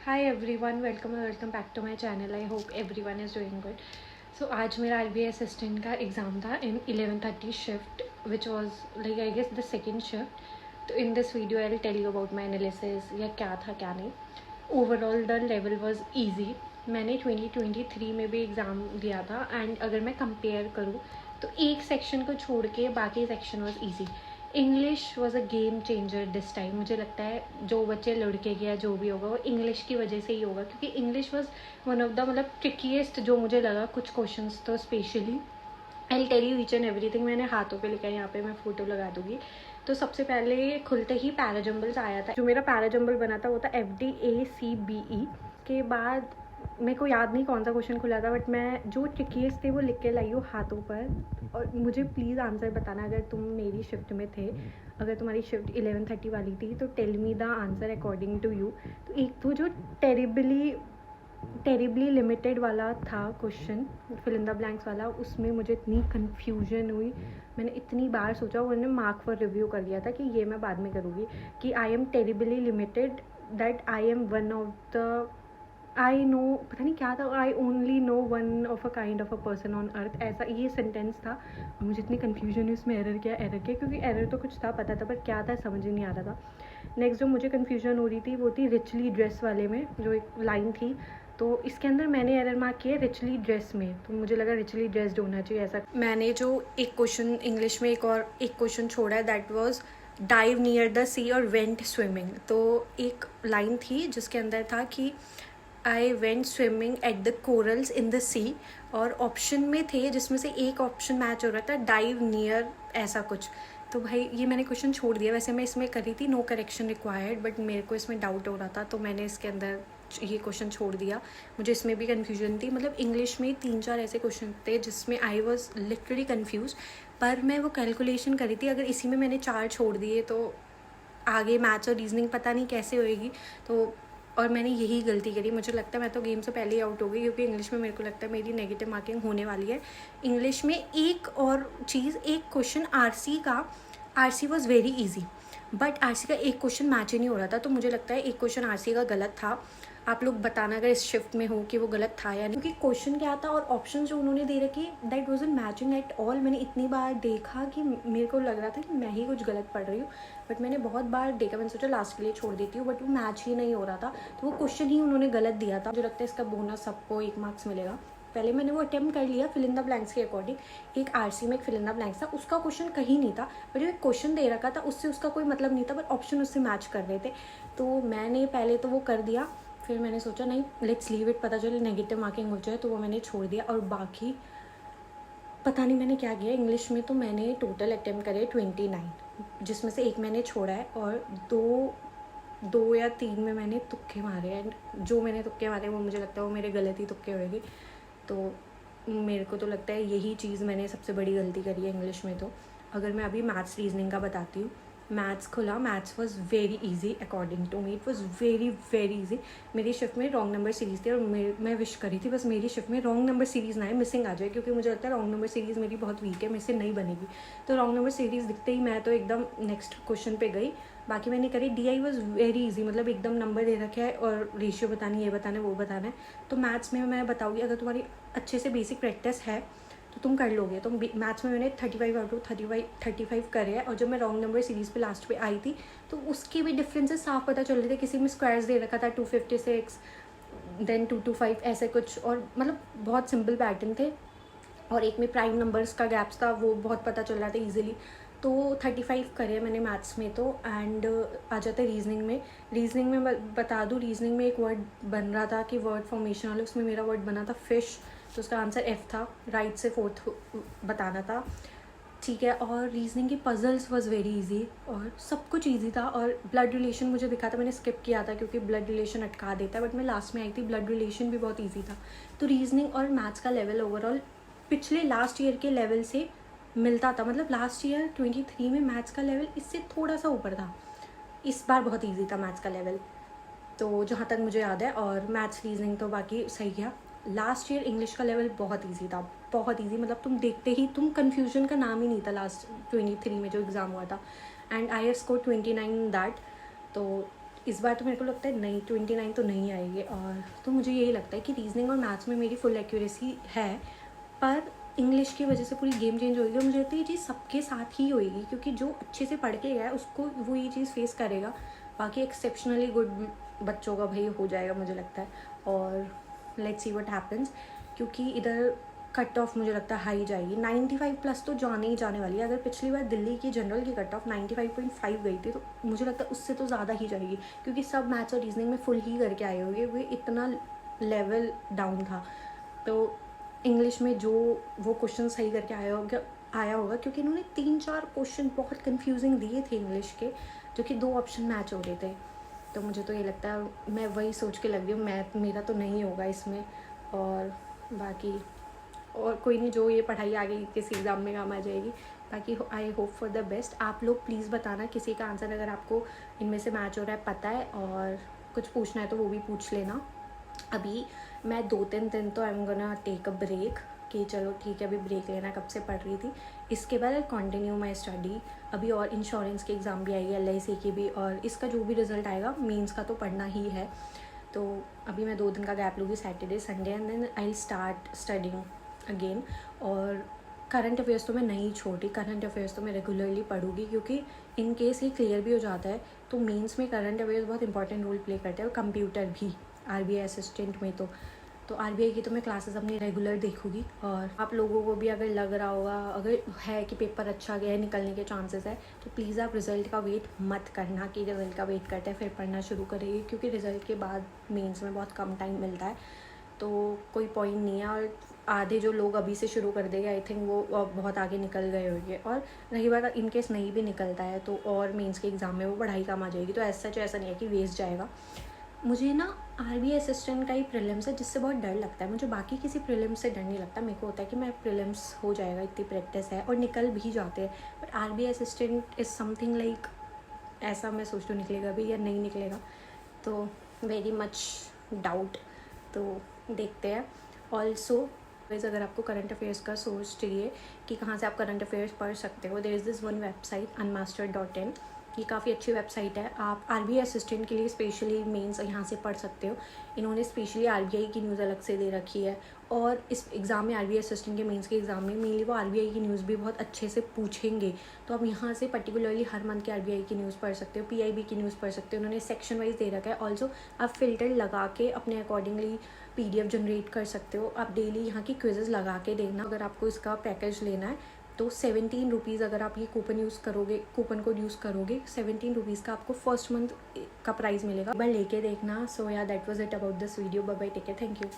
Hi everyone, welcome back to my channel. I hope everyone is doing good. So आज मेरा RBI assistant का exam था in 11:30 shift which was like I guess the second shift. तो in this video I will tell you about my analysis या क्या था क्या नहीं। Overall the level was easy. मैंने 2023 में भी एग्ज़ाम दिया था एंड अगर मैं कंपेयर करूँ तो एक सेक्शन को छोड़ के बाकी section was easy. English was a game changer this time. मुझे लगता है जो बच्चे लड़के के या जो भी होगा वो इंग्लिश की वजह से ही होगा, क्योंकि English was one of the trickiest जो मुझे लगा। कुछ क्वेश्चंस तो specially I tell you each and everything. मैंने हाथों पे लिखा है, यहाँ पे मैं फोटो लगा दूंगी। तो सबसे पहले खुलते ही पैराजम्बल्स आया था। जो मेरा पैराजम्बल बना था वो था FDACBE। के बाद मेरे को याद नहीं कौन सा क्वेश्चन खुला था, बट मैं जो ट्रिकीएस्ट थे वो लिख के लाई हूँ हाथों पर। और मुझे प्लीज़ आंसर बताना अगर तुम मेरी शिफ्ट में थे। अगर तुम्हारी शिफ्ट 11:30 वाली थी तो tell me the answer according to you. तो एक तो जो टेरिबली लिमिटेड वाला था question, fill in the blanks वाला, उसमें मुझे इतनी कन्फ्यूजन हुई। मैंने इतनी बार सोचा, उन्होंने मार्क फॉर रिव्यू कर दिया था कि ये मैं बाद में करूँगी, कि I am terribly limited, that I am one of the I know, पता नहीं क्या था, I only know one of a kind of a person on earth, ऐसा ये सेंटेंस था। और मुझे इतनी कन्फ्यूजन हुई उसमें एरर क्या, क्योंकि एरर तो कुछ था, पता था, पर क्या था समझ ही नहीं आ रहा था। नेक्स्ट जो मुझे कन्फ्यूजन हो रही थी वो थी रिचली ड्रेस वाले में, जो एक लाइन थी। तो इसके अंदर मैंने एरर मार्क किया रिचली ड्रेस में, तो मुझे लगा रिचली ड्रेस्ड होना चाहिए ऐसा। मैंने जो एक क्वेश्चन इंग्लिश में एक क्वेश्चन छोड़ा है, that was dive near the sea और वेंट स्विमिंग। तो एक लाइन थी जिसके अंदर था कि I went swimming at the corals in the sea, और ऑप्शन में थे जिसमें से एक ऑप्शन मैच हो रहा था डाइव नियर ऐसा कुछ। तो भाई ये मैंने क्वेश्चन छोड़ दिया। वैसे मैं इसमें करी थी नो करेक्शन रिक्वायर्ड, बट मेरे को इसमें डाउट हो रहा था तो मैंने इसके अंदर ये क्वेश्चन छोड़ दिया। मुझे इसमें भी कन्फ्यूजन थी, मतलब इंग्लिश में 3-4 ऐसे क्वेश्चन थे जिसमें आई वॉज लिटरली कन्फ्यूज। पर मैं वो कैलकुलेशन करी थी, अगर इसी में मैंने 4 छोड़ दिए तो आगे मैथ्स और रीजनिंग पता नहीं कैसे होएगी। तो और मैंने यही गलती करी। मुझे लगता है मैं तो गेम से पहले ही आउट हो गई, क्योंकि इंग्लिश में मेरे को लगता है मेरी नेगेटिव मार्किंग होने वाली है। इंग्लिश में एक और चीज़, एक question RC was very easy, but RC का एक क्वेश्चन मैच ही नहीं हो रहा था। तो मुझे लगता है एक क्वेश्चन आरसी का गलत था। आप लोग बताना अगर इस शिफ्ट में हो कि वो गलत था या नहीं, क्योंकि क्वेश्चन क्या था और ऑप्शन जो उन्होंने दे रखे that wasn't matching at all. मैंने इतनी बार देखा कि मेरे को लग रहा था कि मैं ही कुछ गलत पढ़ रही हूँ, बट मैंने बहुत बार देखा, मैंने सोचा लास्ट के लिए छोड़ देती हूँ, बट वो मैच ही नहीं हो रहा था। तो वो क्वेश्चन ही उन्होंने गलत दिया था। मुझे लगता है इसका बोनस सबको 1 मार्क्स मिलेगा। पहले मैंने वो अटेम्प्ट कर लिया फिल इन द ब्लैंक्स के अकॉर्डिंग। एक आरसी में एक फिल इन द ब्लैंक्स था, उसका क्वेश्चन कहीं नहीं था, बट जो एक क्वेश्चन दे रखा था उससे उसका कोई मतलब नहीं था, बट ऑप्शन उससे मैच कर रहे थे। तो मैंने पहले तो वो कर दिया, फिर मैंने सोचा नहीं लेट्स लीव इट, पता चले नेगेटिव मार्किंग हो जाए, तो वो मैंने छोड़ दिया। और बाकी पता नहीं मैंने क्या किया। इंग्लिश में तो मैंने टोटल अटेम्प्ट करे 29, जिसमें से एक मैंने छोड़ा है, और दो या 3 में मैंने तुक्के मारे हैं। जो मैंने तुक्के मारे वो मुझे लगता है वो मेरे गलत ही तुक्के होएंगे। तो मेरे को तो लगता है यही चीज़ मैंने सबसे बड़ी गलती करी है इंग्लिश में। तो अगर मैं अभी मैथ्स रीजनिंग का बताती हूँ, मैथ्स खुला, maths was very easy according to me, it was very very easy. मेरी शिफ्ट में रॉन्ग नंबर सीरीज़ थी और मैं विश करी थी बस मेरी शिफ्ट में रॉन्ग नंबर सीरीज़ ना आए, मिसिंग आ जाए, क्योंकि मुझे लगता है रॉन्ग नंबर सीरीज़ मेरी बहुत वीक है, मेरे से नहीं बनेगी। तो रॉन्ग नंबर सीरीज़ दिखते ही मैं तो एकदम नेक्स्ट क्वेश्चन पे गई। बाकी मैंने करी DI वॉज वेरी इजी, मतलब एकदम नंबर दे रखे है और रेशियो बतानी, ये बताना है वो बताना है। तो मैथ्स में मैं बताऊँगी, अगर तुम्हारी अच्छे से बेसिक प्रैक्टिस है तो तुम कर लोगे। तो मैथ्स में मैंने 35 आउट ऑफ 35 करे हैं। और जब मैं रॉन्ग नंबर सीरीज़ पे लास्ट पे आई थी तो उसके भी डिफरेंसेस साफ पता चल रहे थे। किसी में स्क्वायर्स दे रखा था 256, देन 225 ऐसे कुछ, और मतलब बहुत सिंपल पैटर्न थे। और एक में प्राइम नंबर्स का गैप्स था, वो बहुत पता चल रहा था ईजिली। तो 35 करे मैंने मैथ्स में। तो एंड आ जाते रीजनिंग में बता दूँ, रीजनिंग में एक वर्ड बन रहा था कि वर्ड फॉर्मेशन वाले, उसमें मेरा वर्ड बना था फिश, तो उसका आंसर F था। राइट से 4th बताना था, ठीक है। और रीजनिंग की पजल्स वॉज वेरी इजी और सब कुछ इजी था। और ब्लड रिलेशन मुझे दिखा था, मैंने स्किप किया था क्योंकि ब्लड रिलेशन अटका देता है, बट मैं लास्ट में आई थी। ब्लड रिलेशन भी बहुत ईजी था। तो रीजनिंग और मैथ्स का लेवल ओवरऑल पिछले लास्ट ईयर के लेवल से मिलता था। मतलब लास्ट ईयर 23 में मैथ्स का लेवल इससे थोड़ा सा ऊपर था, इस बार बहुत ईजी था मैथ्स का लेवल, तो जहाँ तक मुझे याद है। और मैथ्स रीजनिंग तो बाकी सही गया। लास्ट ईयर इंग्लिश का लेवल बहुत इजी था, बहुत इजी, मतलब तुम देखते ही तुम कन्फ्यूजन का नाम ही नहीं था लास्ट 23 में जो एग्ज़ाम हुआ था। And I have score 29 in that. तो इस बार तो मेरे को लगता है नहीं 29 तो नहीं आएगी। और तो मुझे यही लगता है कि रीजनिंग और मैथ्स में मेरी फुल एक्यूरेसी है, पर इंग्लिश की वजह से पूरी गेम चेंज होगी। और मुझे लगता है ये चीज़ सबके साथ ही होएगी, क्योंकि जो अच्छे से पढ़ के गया है उसको वो ये चीज़ फेस करेगा। बाकी एक्सेप्शनली गुड बच्चों का भाई हो जाएगा मुझे लगता है। और लेट्स सी व्हाट हैपन्स, क्योंकि इधर कट ऑफ मुझे लगता है हाई जाएगी। 95 प्लस तो जाने ही जाने वाली है। अगर पिछली बार दिल्ली की जनरल की कट ऑफ 95.5 गई थी, तो मुझे लगता है उससे तो ज़्यादा ही जाएगी, क्योंकि सब मैथ्स और रीजनिंग में फुल ही करके आए होंगे। वो इतना लेवल डाउन था। तो इंग्लिश में जो वो क्वेश्चन सही करके आया होगा, क्योंकि इन्होंने 3-4 क्वेश्चन बहुत कंफ्यूजिंग दिए थे इंग्लिश के, जो कि 2 ऑप्शन मैच हो रहे थे। तो मुझे तो ये लगता है, मैं वही सोच के लग रही हूँ, मैथ मेरा तो नहीं होगा इसमें। और बाकी और कोई नहीं, जो ये पढ़ाई आगे किसी एग्ज़ाम में काम आ जाएगी। बाकी I hope for the best. आप लोग प्लीज़ बताना किसी का आंसर अगर आपको इनमें से मैच हो रहा है, पता है, और कुछ पूछना है तो वो भी पूछ लेना। अभी मैं 2-3 दिन तो I am gonna take a break, कि चलो ठीक है अभी ब्रेक लेना, कब से पढ़ रही थी। इसके बाद आई कंटिन्यू माई स्टडी। अभी और इंश्योरेंस के एग्ज़ाम भी आएगी, LIC की भी, और इसका जो भी रिज़ल्ट आएगा मेंस का तो पढ़ना ही है। तो अभी मैं 2 दिन का गैप लूँगी, Saturday Sunday, and then I start studying again. और करंट अफेयर्स तो मैं नहीं छोड़ी, करंट अफेयर्स तो मैं रेगुलरली पढ़ूंगी, क्योंकि इन केस ये क्लियर भी हो जाता है तो मेंस में करंट अफेयर्स बहुत इंपॉर्टेंट रोल प्ले करते हैं। और कंप्यूटर भी RBI असिस्टेंट में तो RBI की तो मैं क्लासेस अपनी रेगुलर देखूंगी। और आप लोगों को भी अगर लग रहा होगा, अगर है कि पेपर अच्छा गया है, निकलने के चांसेस है, तो प्लीज़ आप रिज़ल्ट का वेट मत करना कि रिज़ल्ट का वेट करते हैं फिर पढ़ना शुरू करेंगे, क्योंकि रिज़ल्ट के बाद मेंस में बहुत कम टाइम मिलता है, तो कोई पॉइंट नहीं है। और आधे जो लोग अभी से शुरू कर देंगे, आई थिंक वो बहुत आगे निकल गए होंगे। और रही बात इनकेस नहीं भी निकलता है तो और मेंस के एग्ज़ाम में वो पढ़ाई काम आ जाएगी, तो ऐसा नहीं है कि वेस्ट जाएगा। मुझे ना RBI असिस्टेंट का ही प्रीलिम्स है जिससे बहुत डर लगता है। मुझे बाकी किसी प्रीलिम्स से डर नहीं लगता। मेरे को होता है कि मैं प्रीलिम्स हो जाएगा, इतनी प्रैक्टिस है, और निकल भी जाते हैं। But RBI assistant is something like, ऐसा मैं सोचती हूँ निकलेगा भी या नहीं निकलेगा, तो वेरी मच डाउट। तो देखते हैं। ऑल्सो अगर आपको करंट अफेयर्स का सोर्स चाहिए कि कहाँ से आप करंट अफेयर्स पढ़ सकते हो, there is this one website unmastered.in। ये काफ़ी अच्छी वेबसाइट है। आप RBI असिस्टेंट के लिए स्पेशली मेंस यहाँ से पढ़ सकते हो। इन्होंने स्पेशली RBI की न्यूज़ अलग से दे रखी है, और इस एग्ज़ाम में RBI असिस्टेंट के मेंस के एग्ज़ाम में मेनली वो RBI की न्यूज़ भी बहुत अच्छे से पूछेंगे। तो आप यहाँ से पर्टिकुलरली हर मंथ के RBI की न्यूज़ पढ़ सकते हो, PIB की न्यूज़ पढ़ सकते हो। उन्होंने सेक्शन वाइज दे रखा है। ऑल्सो आप फ़िल्टर लगा के अपने अकॉर्डिंगली PDF जनरेट कर सकते हो। आप डेली यहाँ की क्विज़ेस लगा के देखना। अगर आपको इसका पैकेज लेना है तो 17 रुपीज़ अगर आप ये कूपन कोड यूज़ करोगे, 17 रुपीज़ का आपको फर्स्ट मंथ का प्राइस मिलेगा। एक बार लेके देखना। सो या that was it about this video. Bye bye, take care, thank you.